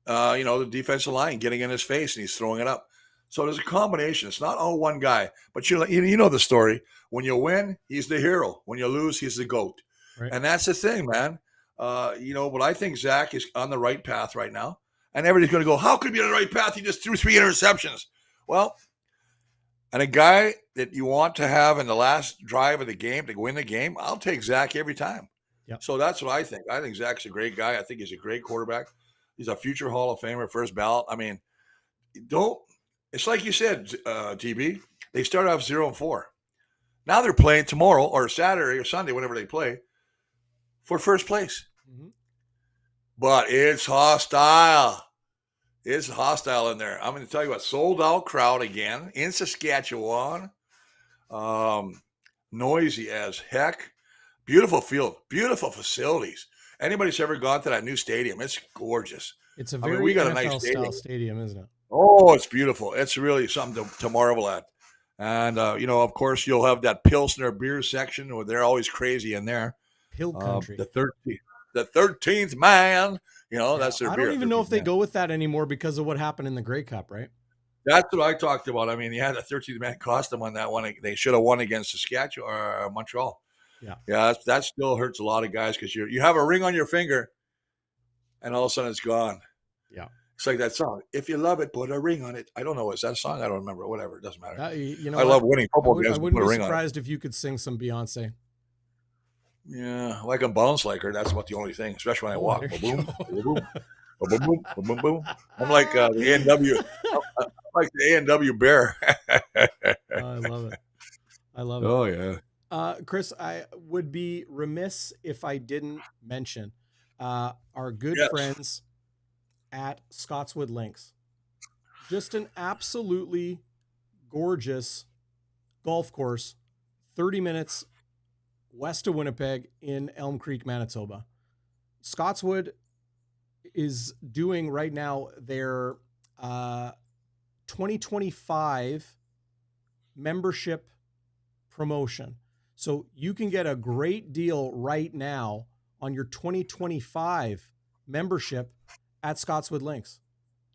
S2: The defensive line getting in his face and he's throwing it up. So there's a combination. It's not all one guy. But you know the story. When you win, he's the hero. When you lose, he's the GOAT. Right. And that's the thing, man. But I think Zach is on the right path right now. And everybody's going to go, how could he be on the right path? He just threw 3 interceptions. Well, and a guy that you want to have in the last drive of the game to win the game, I'll take Zach every time. Yep. So that's what I think. I think Zach's a great guy. I think he's a great quarterback. He's a future Hall of Famer, first ballot. I mean, it's like you said, TB, they started off 0-4. Now they're playing tomorrow or Saturday or Sunday, whenever they play, for first place. Mm-hmm. But it's hostile. It's hostile in there. I'm going to tell you what, sold out crowd again in Saskatchewan. Noisy as heck. Beautiful field, beautiful facilities. Anybody's ever gone to that new stadium, it's gorgeous.
S1: It's a very NFL-style stadium, isn't it?
S2: Oh, it's beautiful. It's really something to marvel at. And, of course, you'll have that Pilsner beer section where they're always crazy in there.
S1: Hill country.
S2: The 13th man, that's their beer.
S1: I don't even know if they go with that anymore because of what happened in the Grey Cup, right?
S2: That's what I talked about. I mean, the 13th man cost them on that one. They should have won against Saskatchewan or Montreal. Yeah, that still hurts a lot of guys because you have a ring on your finger and all of a sudden it's gone.
S1: Yeah.
S2: It's like that song. If you love it, put a ring on it. I don't know. Is that a song? I don't remember. Whatever. It doesn't matter. I love winning football games.
S1: I wouldn't be surprised if you could sing some Beyonce.
S2: Yeah, I can bounce like her. That's about the only thing, especially when I walk. Boom, boom, boom, boom, boom, boom. I'm like the A&W. I'm like the A&W bear.
S1: I love it.
S2: Oh, yeah.
S1: Chris, I would be remiss if I didn't mention our good friends at Scotswood Links. Just an absolutely gorgeous golf course, 30 minutes west of Winnipeg in Elm Creek, Manitoba. Scotswood is doing right now their 2025 membership promotion. So you can get a great deal right now on your 2025 membership at Scotswood Links.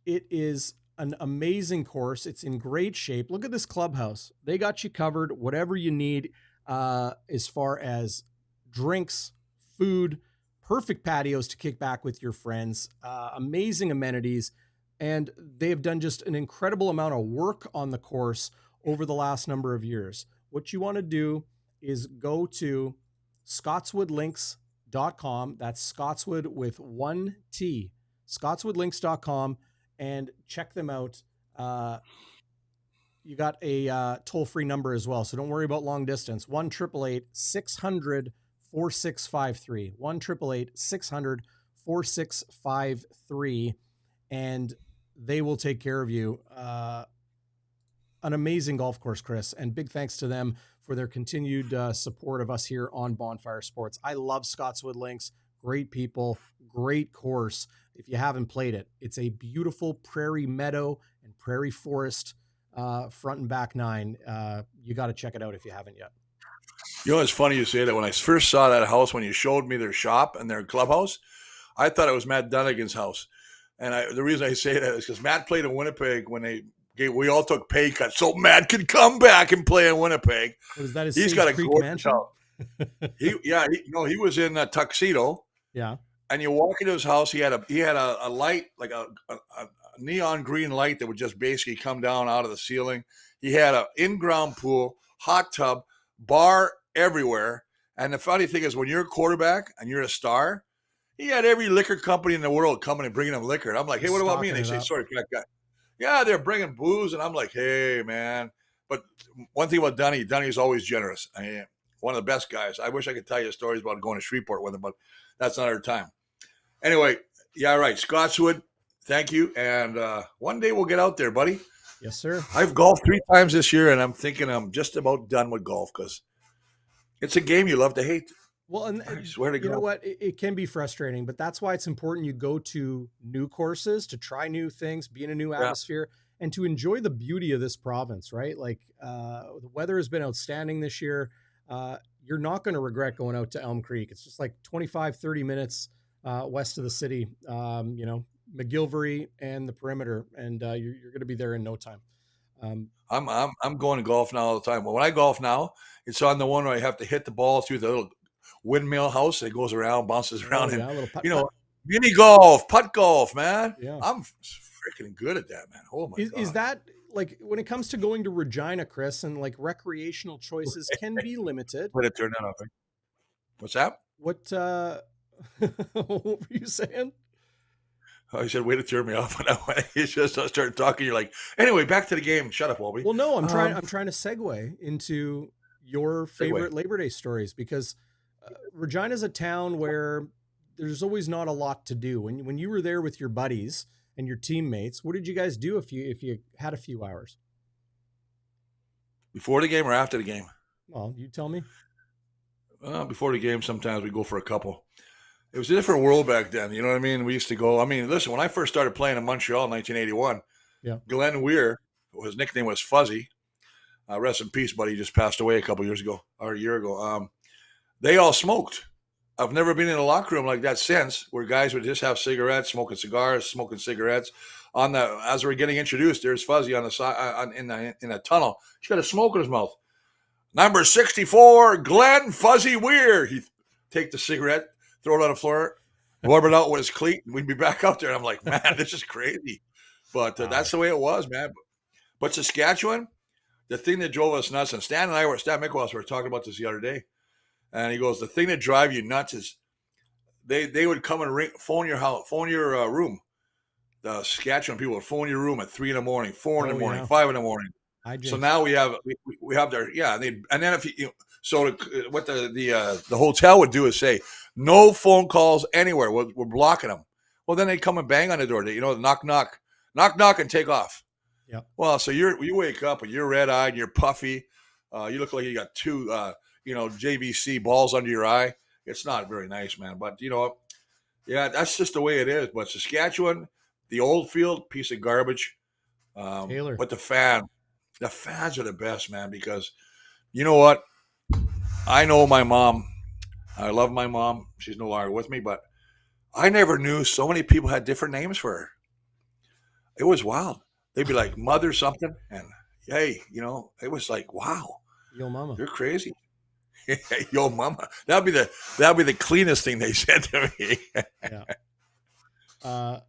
S1: It is an amazing course. It's in great shape. Look at this clubhouse. They got you covered, whatever you need as far as drinks, food, perfect patios to kick back with your friends, amazing amenities. And they have done just an incredible amount of work on the course over the last number of years. What you want to do is go to scotswoodlinks.com. That's Scotswood with 1 T, scotswoodlinks.com, and check them out. You got a toll-free number as well, so don't worry about long distance. 1-888-600-4653. 1-888-600-4653, and they will take care of you. An amazing golf course, Chris, and big thanks to them for their continued support of us here on Bonfire Sports. I love Scotswood Links. Great people, great course. If you haven't played it, it's a beautiful prairie meadow and prairie forest front and back nine. You got to check it out if you haven't yet.
S2: It's funny you say that. When I first saw that house, when you showed me their shop and their clubhouse, I thought it was Matt Dunnigan's house. And the reason I say that is because Matt played in Winnipeg when they We all took pay cuts so Matt could come back and play in Winnipeg.
S1: What is that? His
S2: He's
S1: Sage
S2: got a
S1: Creek
S2: gorgeous
S1: mansion?
S2: house. He was in a tuxedo.
S1: Yeah.
S2: And you walk into his house. He had a light, like a neon green light that would just basically come down out of the ceiling. He had an in-ground pool, hot tub, bar everywhere. And the funny thing is, when you're a quarterback and you're a star, he had every liquor company in the world coming and bringing him liquor. And I'm like, hey, what about me? And they say, sorry, that guy. Yeah, they're bringing booze. And I'm like, hey, man. But one thing about Dunny's always generous. One of the best guys. I wish I could tell you stories about going to Shreveport with him, but that's not our time. Anyway, yeah, right. Scottswood, thank you. And one day we'll get out there, buddy.
S1: Yes, sir.
S2: I've golfed 3 times this year, and I'm thinking I'm just about done with golf because it's a game you love to hate.
S1: Well, and
S2: I swear to God.
S1: You know what? It can be frustrating, but that's why it's important you go to new courses to try new things, be in a new atmosphere, and to enjoy the beauty of this province, right? Like the weather has been outstanding this year. You're not going to regret going out to Elm Creek. It's just like 25, 30 minutes west of the city, McGillivray and the perimeter, and you're going to be there in no time.
S2: I'm going to golf now all the time. Well, when I golf now, it's on the one where I have to hit the ball through the little windmill house that goes around, bounces around, mini golf, putt golf, man.
S1: Yeah.
S2: I'm freaking good at that, man. Oh my God.
S1: Is that like when it comes to going to Regina, Chris, and like recreational choices can be limited?
S2: Let it turn that off. What's that?
S1: What what were you saying?
S2: I said, way to turn me off. When you just started talking, you're like, anyway, back to the game. Shut up, Walby.
S1: Well, no, I'm trying to segue into your favorite Labor Day stories because Regina's a town where there's always not a lot to do. When you were there with your buddies and your teammates, what did you guys do if you had a few hours?
S2: Before the game or after the game?
S1: Well, you tell me.
S2: Before the game, sometimes we go for a couple. It was a different world back then. You know what I mean? We used to go. I mean, listen, when I first started playing in Montreal in 1981, Glenn Weir, his nickname was Fuzzy. Rest in peace, buddy. He just passed away a year ago. They all smoked. I've never been in a locker room like that since, where guys would just have cigarettes, smoking cigars, smoking cigarettes. As we're getting introduced, there's Fuzzy on the side in a tunnel. He's got a smoke in his mouth. Number 64, Glenn Fuzzy Weir. He'd take the cigarette, throw it on the floor, rub it out with his cleat, and we'd be back out there. And I'm like, man, this is crazy. But that's the way it was, man. But Saskatchewan, the thing that drove us nuts, and Stan Miklos were talking about this the other day, and he goes, the thing that drive you nuts is they would come and phone your room. The Saskatchewan people would phone your room at 3 a.m, 4 a.m, 5 a.m. So now we have their and then if what the hotel would do is say no phone calls anywhere. We're blocking them. Well, then they come and bang on the door. Knock and take off.
S1: Yeah.
S2: Well, so you wake up and you're red eyed, you're puffy, you look like you got two JVC balls under your eye. It's not very nice, man. But that's just the way it is. But Saskatchewan, the old field, piece of garbage.
S1: Taylor.
S2: But the fans are the best, man, because you know what? I know my mom. I love my mom. She's no longer with me, but I never knew so many people had different names for her. It was wild. They'd be like mother something, and hey, it was like, wow,
S1: yo mama,
S2: you're crazy. Yo mama, that'd be the cleanest thing they said to me.
S1: Yeah.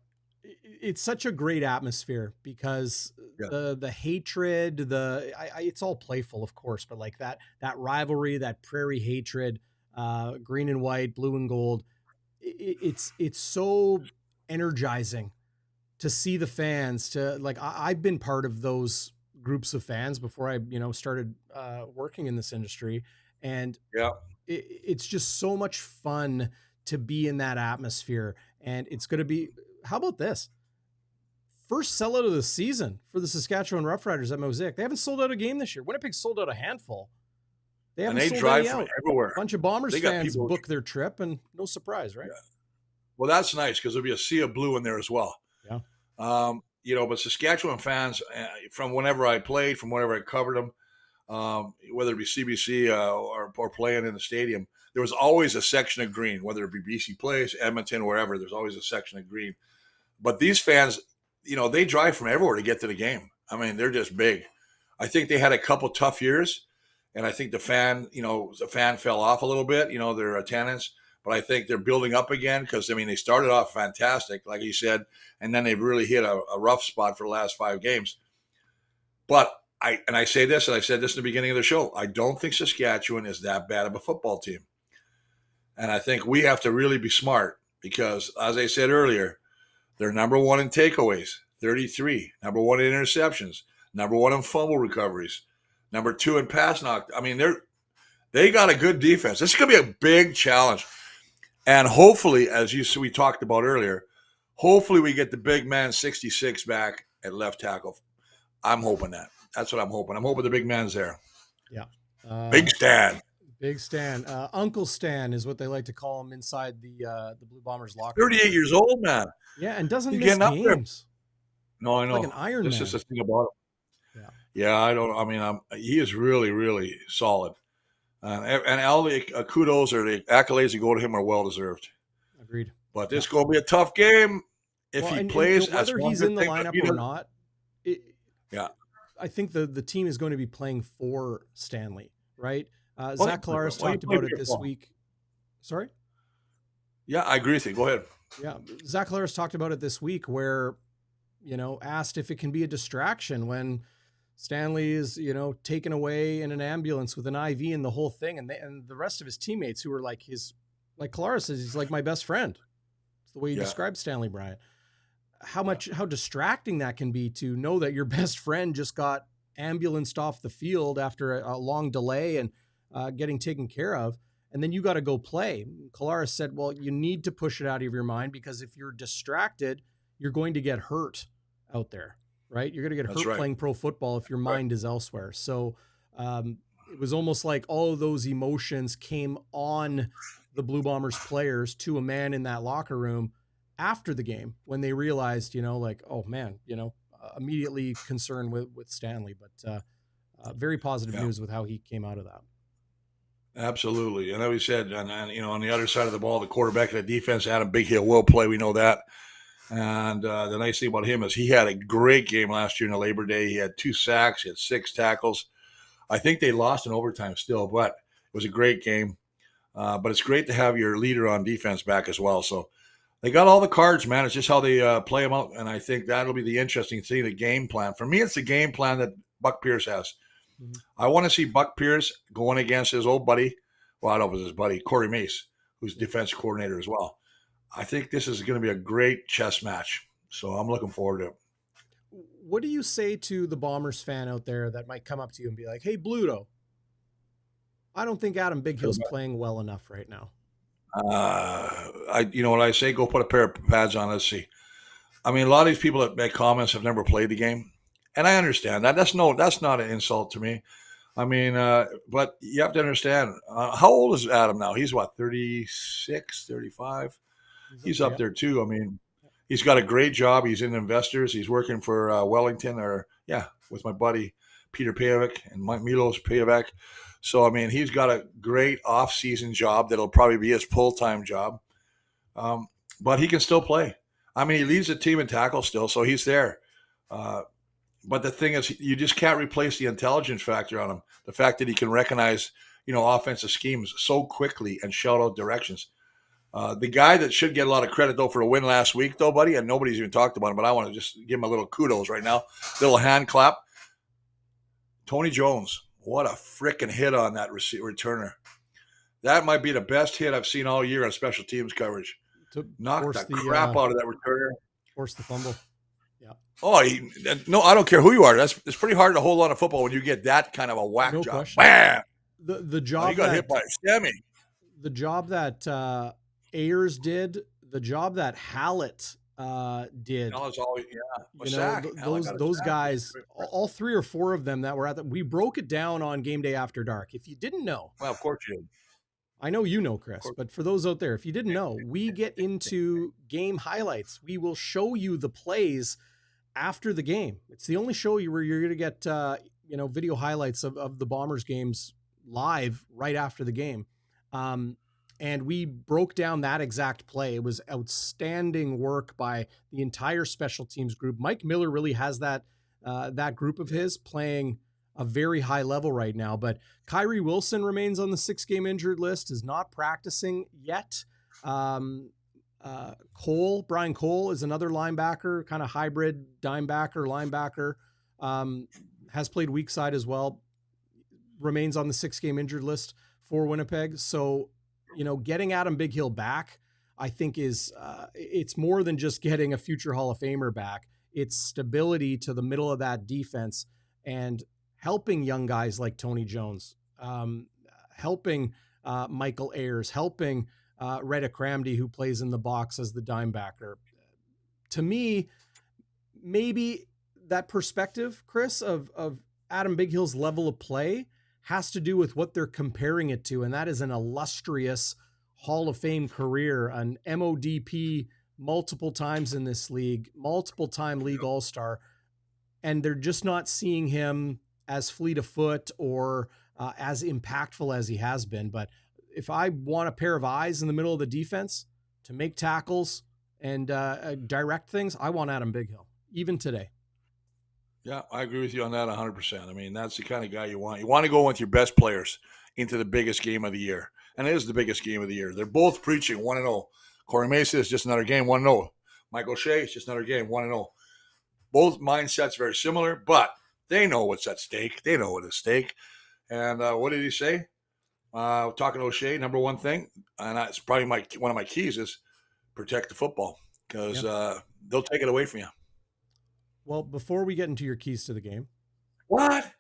S1: It's such a great atmosphere because the hatred, it's all playful, of course, but like that rivalry, that prairie hatred, green and white, blue and gold, it's so energizing to see the fans. I've been part of those groups of fans before I started working in this industry, and it's just so much fun to be in that atmosphere. And it's going to be, how about this? First sellout of the season for the Saskatchewan Roughriders at Mosaic. They haven't sold out a game this year. Winnipeg sold out a handful. They haven't sold
S2: drive
S1: any
S2: from
S1: out.
S2: everywhere.
S1: A bunch of Bombers fans book their trip, and no surprise, right?
S2: Yeah. Well, that's nice because there'll be a sea of blue in there as well.
S1: Yeah.
S2: But Saskatchewan fans, from whenever I played, from whenever I covered them, whether it be CBC or playing in the stadium, there was always a section of green, whether it be BC Place, Edmonton, wherever, there's always a section of green. But these fans, they drive from everywhere to get to the game. I mean, they're just big. I think they had a couple tough years, and I think the fan fell off a little bit, their attendance. But I think they're building up again because, I mean, they started off fantastic, like you said, and then they've really hit a rough spot for the last 5 games. But I say this, and I said this in the beginning of the show, I don't think Saskatchewan is that bad of a football team. And I think we have to really be smart because, as I said earlier, they're number 1 in takeaways, 33, number 1 in interceptions, number 1 in fumble recoveries, number 2 in pass knock. I mean, they got a good defense. This is going to be a big challenge. And hopefully, as we talked about earlier, hopefully we get the big man 66 back at left tackle. I'm hoping that. That's what I'm hoping. I'm hoping the big man's there.
S1: Yeah.
S2: Big Stan.
S1: Big Stan. Uncle Stan is what they like to call him inside the Blue Bombers locker
S2: 38
S1: room.
S2: years old, man.
S1: Yeah, and doesn't miss games.
S2: No, I know.
S1: Like an Iron Man.
S2: This is the thing about him. Yeah, he is really, really solid. And all the kudos or the accolades that go to him are well-deserved.
S1: Agreed.
S2: But this is going to be a tough game if he plays.
S1: Whether he's in the lineup or not,
S2: yeah,
S1: I think the team is going to be playing for Stanley, right? Zach Collaros talked about it this week. Sorry?
S2: Yeah, I agree with you. Go ahead.
S1: Yeah, Zach Collaros talked about it this week where, asked if it can be a distraction when Stanley is, taken away in an ambulance with an IV and the whole thing. And the rest of his teammates who are like Collaros says, he's like my best friend. It's the way you describe Stanley Bryant. How distracting that can be to know that your best friend just got ambulanced off the field after a long delay and getting taken care of. And then you got to go play. Collaros said, well, you need to push it out of your mind because if you're distracted, you're going to get hurt out there, right? You're going to get hurt playing pro football if your mind is elsewhere. So it was almost like all of those emotions came on the Blue Bombers players to a man in that locker room after the game when they realized, oh man, immediately concerned with Stanley, but very positive news with how he came out of that.
S2: Absolutely. And as we said, on the other side of the ball, the quarterback of the defense, Adam Bighill, will play. We know that. And the nice thing about him is he had a great game last year in the Labor Day. He had 2 sacks. He had 6 tackles. I think they lost in overtime still, but it was a great game. But it's great to have your leader on defense back as well. So they got all the cards, man. It's just how they play them out. And I think that'll be the interesting thing, the game plan. For me, it's the game plan that Buck Pierce has. I want to see Buck Pierce going against his old buddy. Well, I don't know if it's his buddy, Corey Mace, who's defense coordinator as well. I think this is going to be a great chess match. So I'm looking forward to it.
S1: What do you say to the Bombers fan out there that might come up to you and be like, hey, Bluto, I don't think Adam Bighill's playing well enough right now.
S2: You know what I say? Go put a pair of pads on. Let's see. I mean, a lot of these people that make comments have never played the game. And I understand that. That's not an insult to me. I mean, but you have to understand, how old is Adam now? He's what, 36, 35? He's up there too. I mean, he's got a great job. He's in investors. He's working for Wellington with my buddy Peter Pajovic and Milos Pajovic. So, I mean, he's got a great off-season job that'll probably be his full-time job. But he can still play. I mean, he leads the team in tackles still, so he's there. But the thing is, you just can't replace the intelligence factor on him. The fact that he can recognize, offensive schemes so quickly and shout out directions. The guy that should get a lot of credit, though, for a win last week, though, buddy, and nobody's even talked about him, but I want to just give him a little kudos right now. Little hand clap. Tony Jones. What a freaking hit on that returner. That might be the best hit I've seen all year on special teams coverage. Knocked the crap out of that returner.
S1: Force the fumble. Yeah.
S2: Oh, no, I don't care who you are. It's pretty hard to hold on to football when you get that kind of a whack job.
S1: Question.
S2: Bam!
S1: The job
S2: he got hit by a semi.
S1: The job that Ayers did, the job that Hallett did. Those guys, all 3 or 4 of them that were we broke it down on Game Day After Dark. If you didn't know,
S2: well, of course you did.
S1: I know you know, Chris, but for those out there, if you didn't know, we get into game highlights. We will show you the plays after the game. It's the only show where you're going to get video highlights of the Bombers games live right after the game. And we broke down that exact play. It was outstanding work by the entire special teams group. Mike Miller really has that that group of his playing a very high level right now. But Kyrie Wilson remains on the 6-game injured list, is not practicing yet. Brian Cole is another linebacker, kind of hybrid dimebacker, linebacker, has played weak side as well, remains on the 6-game injured list for Winnipeg. So, getting Adam Bighill back, I think is it's more than just getting a future Hall of Famer back. It's stability to the middle of that defense and helping young guys like Tony Jones, helping Michael Ayers, helping Reda Kramdi, who plays in the box as the dimebacker. To me, maybe that perspective, Chris, of Adam Bighill's level of play has to do with what they're comparing it to, and that is an illustrious Hall of Fame career, an MODP multiple times in this league, multiple-time league all-star, and they're just not seeing him as fleet of foot or as impactful as he has been. But if I want a pair of eyes in the middle of the defense to make tackles and direct things, I want Adam Bighill, even today.
S2: Yeah, I agree with you on that 100%. I mean, that's the kind of guy you want. You want to go with your best players into the biggest game of the year. And it is the biggest game of the year. They're both preaching 1-0. Corey Mason is just another game, 1-0. Michael Shea is just another game, 1-0. Both mindsets very similar, but they know what's at stake. They know what is at stake. And what did he say? Talking to O'Shea, number one thing, and that's probably one of my keys is protect the football, because they'll take it away from you.
S1: Well, before we get into your keys to the game,
S2: what?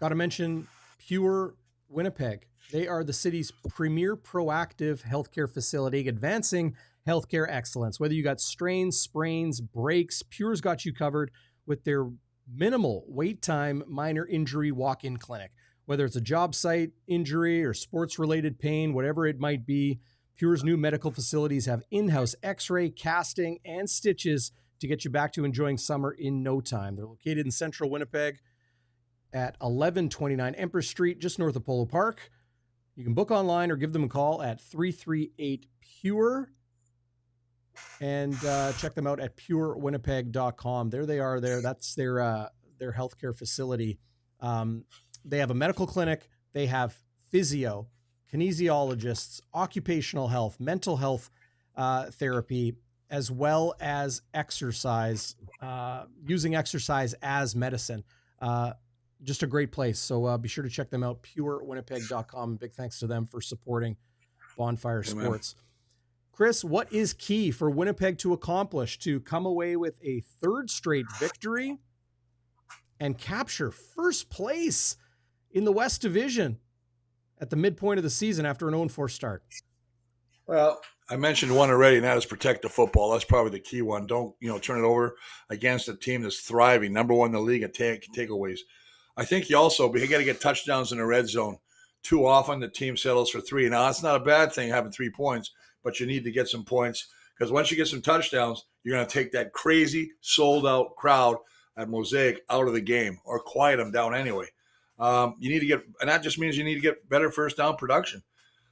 S1: Got to mention Pure Winnipeg. They are the city's premier proactive healthcare facility, advancing healthcare excellence. Whether you got strains, sprains, breaks, Pure's got you covered with their minimal wait time minor injury walk-in clinic. Whether it's a job site injury or sports-related pain, whatever it might be, Pure's new medical facilities have in-house x-ray, casting, and stitches to get you back to enjoying summer in no time. They're located in central Winnipeg at 1129 Empress Street, just north of Polo Park. You can book online or give them a call at 338-PURE and check them out at purewinnipeg.com. There they are there. That's their healthcare facility. They have a medical clinic. They have physio, kinesiologists, occupational health, mental health therapy, as well as exercise, using exercise as medicine. Just a great place. So be sure to check them out, purewinnipeg.com. Big thanks to them for supporting Bonfire Sports. Chris, what is key for Winnipeg to accomplish to come away with a third straight victory and capture first place in the West Division at the midpoint of the season after an 0-4 start?
S2: Well, I mentioned one already, and that is protect the football. That's probably the key one. Don't, turn it over against a team that's thriving, number one in the league at takeaways. I think you got to get touchdowns in the red zone. Too often the team settles for 3. Now, that's not a bad thing, having 3 points, but you need to get some points, because once you get some touchdowns, you're going to take that crazy sold-out crowd at Mosaic out of the game or quiet them down anyway. You need to get – and that just means you need to get better first down production.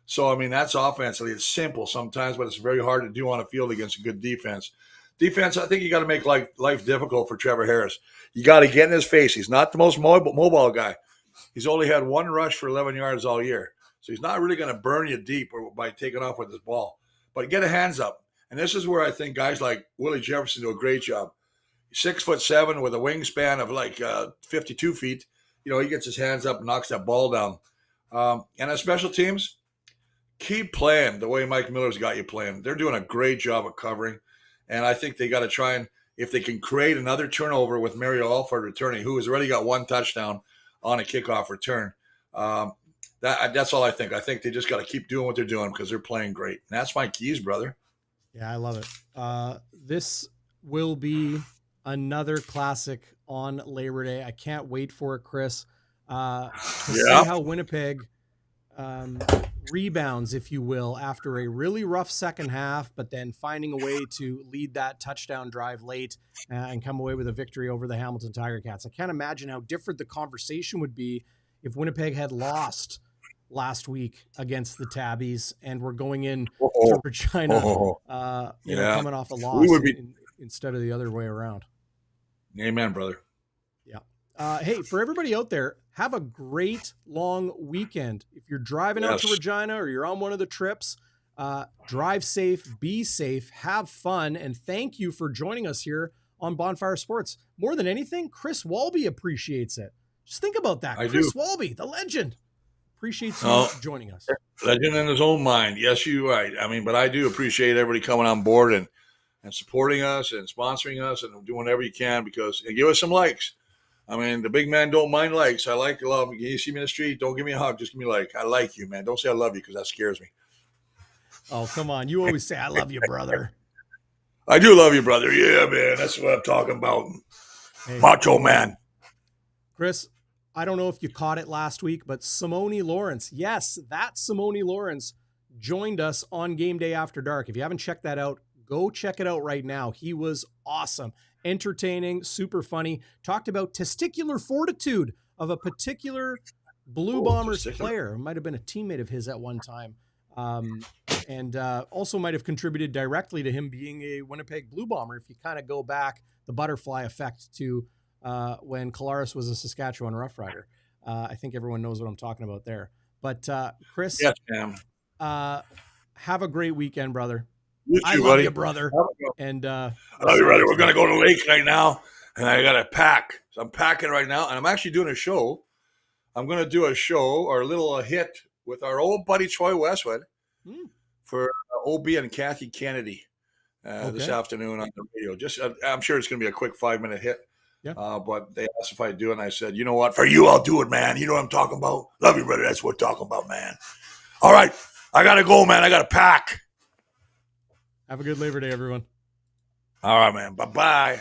S2: So, I mean, that's offensively. It's simple sometimes, but it's very hard to do on a field against a good defense. Defense, I think you got to make life difficult for Trevor Harris. You got to get in his face. He's not the most mobile guy. He's only had 1 rush for 11 yards all year. So he's not really going to burn you deep by taking off with his ball. But get a hands up. And this is where I think guys like Willie Jefferson do a great job. 6'7" with a wingspan of 52 feet. He gets his hands up and knocks that ball down. And as special teams, keep playing the way Mike Miller's got you playing. They're doing a great job of covering. And I think they got to try and, if they can create another turnover with Mario Alford returning, who has already got 1 touchdown on a kickoff return, that's all I think. I think they just got to keep doing what they're doing because they're playing great. And that's my keys, brother.
S1: Yeah, I love it. This will be another classic on Labor Day. I can't wait for it, Chris. To see how Winnipeg rebounds, if you will, after a really rough second half, but then finding a way to lead that touchdown drive late and come away with a victory over the Hamilton Tiger Cats. I can't imagine how different the conversation would be if Winnipeg had lost last week against the Tabbies and we're going in to Regina, coming off a loss instead of the other way around.
S2: Amen, brother.
S1: Yeah. Hey, for everybody out there, have a great long weekend. If you're driving out to Regina or you're on one of the trips, drive safe, be safe, have fun, and thank you for joining us here on Bonfire Sports. More than anything, Chris Walby appreciates it. Just think about that. Chris Walby, the legend, appreciates you joining us.
S2: Legend in his own mind. Yes, you're right. I mean, but I do appreciate everybody coming on board and supporting us and sponsoring us and doing whatever you can because and give us some likes. I mean, the big man don't mind likes. I like love. You see me in the street, don't give me a hug. Just give me a like. I like you, man. Don't say I love you because that scares me.
S1: Oh, come on. You always say I love you, brother.
S2: I do love you, brother. Yeah, man. That's what I'm talking about. Hey, Macho man.
S1: Chris, I don't know if you caught it last week, but Simone Lawrence, yes, that Simone Lawrence joined us on Game Day After Dark. If you haven't checked that out, go check it out right now. He was awesome, entertaining, super funny. Talked about testicular fortitude of a particular Blue Bombers player. It might have been a teammate of his at one time. And also might have contributed directly to him being a Winnipeg Blue Bomber. If you kind of go back the butterfly effect to when Collaros was a Saskatchewan Roughrider. I think everyone knows what I'm talking about there. But Chris,
S2: yes, ma'am.
S1: Have a great weekend, brother.
S2: I
S1: love you, brother. And
S2: I love you, brother. We're going to go to the lake right now, and I got to pack. So I'm packing right now, and I'm actually doing a show. I'm going to do a show or a little hit with our old buddy Troy Westwood for OB and Kathy Kennedy this afternoon on the radio. Just I'm sure it's going to be a quick 5-minute hit.
S1: Yeah.
S2: But they asked if I'd do it, and I said, you know what? For you, I'll do it, man. You know what I'm talking about? Love you, brother. That's what we're talking about, man. All right. I got to go, man. I got to pack.
S1: Have a good Labor Day, everyone.
S2: All right, man. Bye-bye.